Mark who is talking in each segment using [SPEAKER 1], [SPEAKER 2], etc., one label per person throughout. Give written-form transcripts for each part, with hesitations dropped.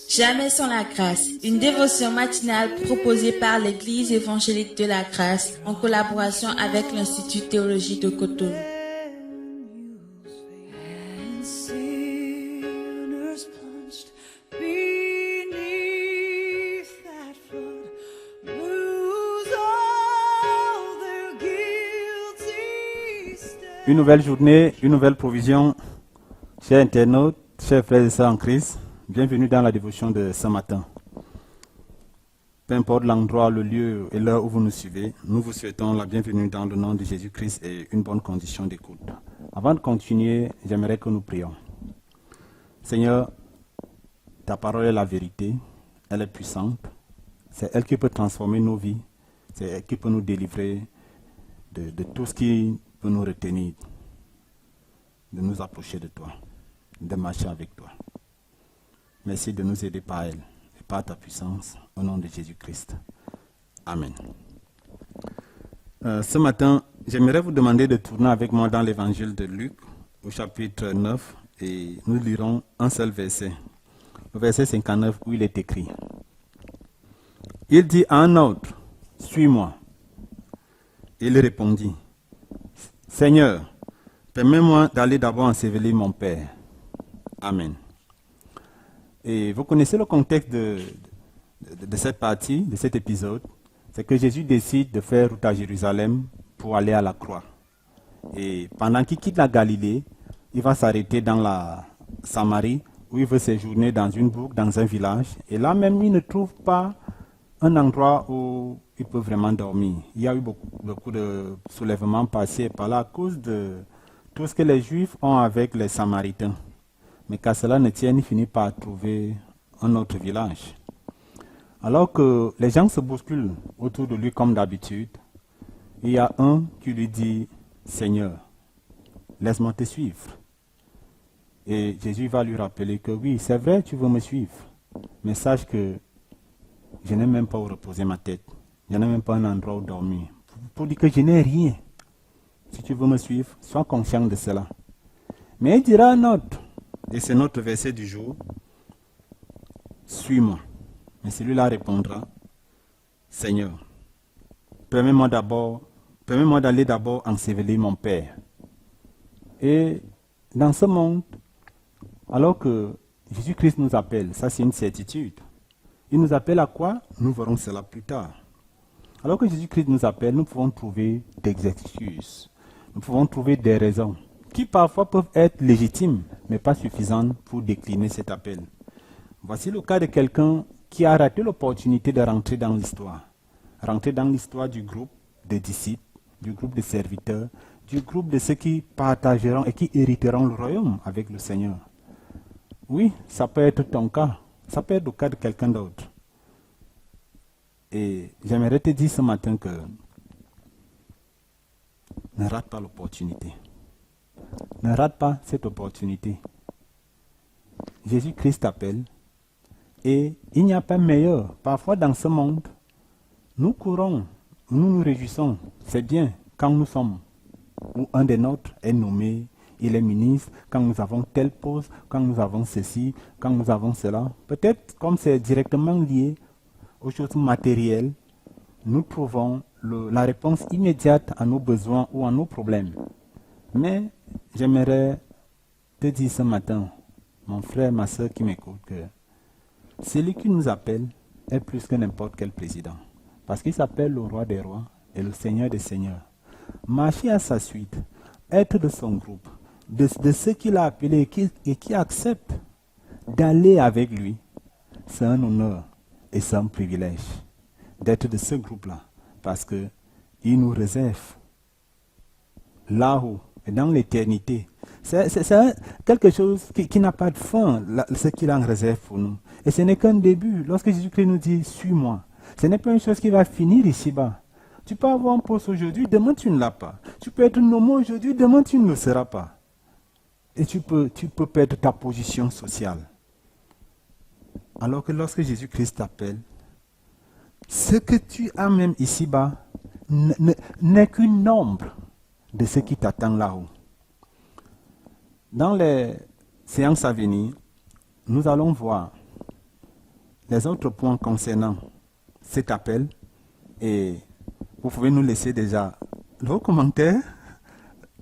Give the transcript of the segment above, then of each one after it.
[SPEAKER 1] Jamais sans la grâce, une dévotion matinale proposée par l'Église évangélique de la grâce en collaboration avec l'Institut théologique de Cotonou.
[SPEAKER 2] Une nouvelle journée, une nouvelle provision. Chers internautes, chers frères et sœurs en Christ, bienvenue dans la dévotion de ce matin. Peu importe l'endroit, le lieu et l'heure où vous nous suivez, nous vous souhaitons la bienvenue dans le nom de Jésus-Christ et une bonne condition d'écoute. Avant de continuer, j'aimerais que nous prions. Seigneur, ta parole est la vérité, elle est puissante, c'est elle qui peut transformer nos vies, c'est elle qui peut nous délivrer de tout ce qui peut nous retenir, de nous approcher de toi, de marcher avec toi. Merci de nous aider par elle et par ta puissance, au nom de Jésus-Christ. Amen. Ce matin, j'aimerais vous demander de tourner avec moi dans l'évangile de Luc, au chapitre 9, et nous lirons un seul verset, le verset 59, où il est écrit. Il dit à un autre, « Suis-moi ». Il répondit, « Seigneur, permets-moi d'aller d'abord ensevelir mon père. » Amen. Et vous connaissez le contexte de cette partie, de cet épisode. C'est que Jésus décide de faire route à Jérusalem pour aller à la croix. Et pendant qu'il quitte la Galilée, il va s'arrêter dans la Samarie, où il veut séjourner dans une boucle, dans un village. Et là même, il ne trouve pas un endroit où il peut vraiment dormir. Il y a eu beaucoup de soulèvements passés et par là à cause de tout ce que les Juifs ont avec les Samaritains. Mais qu'à cela ne tienne, il finit par trouver un autre village. Alors que les gens se bousculent autour de lui comme d'habitude, il y a un qui lui dit, « Seigneur, laisse-moi te suivre. » Et Jésus va lui rappeler que oui, c'est vrai, tu veux me suivre, mais sache que je n'ai même pas où reposer ma tête. Je n'ai même pas un endroit où dormir. Pour dire que je n'ai rien. Si tu veux me suivre, sois conscient de cela. Mais il dira un autre, et c'est notre verset du jour, « Suis-moi ». Mais celui-là répondra, « Seigneur, permets-moi d'aller d'abord ensevelir mon père. » Et dans ce monde, alors que Jésus-Christ nous appelle, ça c'est une certitude. Il nous appelle à quoi? Nous verrons cela plus tard. Alors que Jésus-Christ nous appelle, nous pouvons trouver des excuses. Nous pouvons trouver des raisons qui parfois peuvent être légitimes, mais pas suffisantes pour décliner cet appel. Voici le cas de quelqu'un qui a raté l'opportunité de rentrer dans l'histoire. Rentrer dans l'histoire du groupe de disciples, du groupe de serviteurs, du groupe de ceux qui partageront et qui hériteront le royaume avec le Seigneur. Oui, ça peut être ton cas. Ça peut être le cas de quelqu'un d'autre. Et j'aimerais te dire ce matin que ne rate pas l'opportunité. Ne rate pas cette opportunité. Jésus-Christ t'appelle et il n'y a pas meilleur. Parfois dans ce monde, nous courons, nous nous réjouissons. C'est bien quand nous sommes, où un des nôtres est nommé, il est ministre, quand nous avons telle pause, quand nous avons ceci, quand nous avons cela. Peut-être comme c'est directement lié aux choses matérielles, nous trouvons la réponse immédiate à nos besoins ou à nos problèmes. Mais j'aimerais te dire ce matin, mon frère, ma soeur qui m'écoute, que celui qui nous appelle est plus que n'importe quel président. Parce qu'il s'appelle le roi des rois et le seigneur des seigneurs. Marcher à sa suite, être de son groupe, de ceux qu'il a appelés et qui acceptent d'aller avec lui, c'est un honneur et c'est un privilège d'être de ce groupe-là. Parce qu'il nous réserve là-haut et dans l'éternité. C'est quelque chose qui n'a pas de fin, ce qu'il en réserve pour nous. Et ce n'est qu'un début. Lorsque Jésus-Christ nous dit « Suis-moi », ce n'est pas une chose qui va finir ici-bas. Tu peux avoir un poste aujourd'hui, demain tu ne l'as pas. Tu peux être nommé aujourd'hui, demain tu ne le seras pas. Et tu peux perdre ta position sociale. Alors que lorsque Jésus-Christ t'appelle, ce que tu as même ici-bas n'est qu'une ombre de ce qui t'attend là-haut. Dans les séance à venir, nous allons voir les autres points concernant cet appel et vous pouvez nous laisser déjà vos commentaires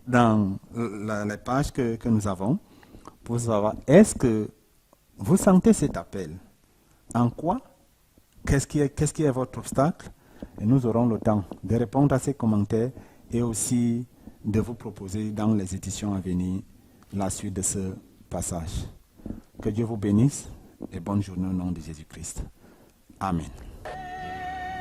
[SPEAKER 2] dans les pages que nous avons pour savoir est-ce que vous sentez cet appel. En quoi? Qu'est-ce qui est votre obstacle? Et nous aurons le temps de répondre à ces commentaires et aussi de vous proposer dans les éditions à venir la suite de ce passage. Que Dieu vous bénisse et bonne journée au nom de Jésus-Christ. Amen.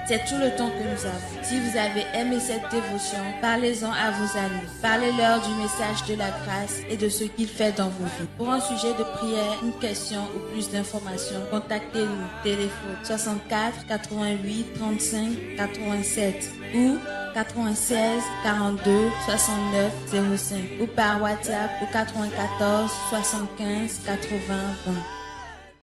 [SPEAKER 1] C'est tout le temps que nous avons. Si vous avez aimé cette dévotion, parlez-en à vos amis. Parlez-leur du message de la grâce et de ce qu'il fait dans vos vies. Pour un sujet de prière, une question ou plus d'informations, contactez-nous. Téléphone 64 88 35 87 ou 96 42 69 05 ou par WhatsApp au 94 75 80 20.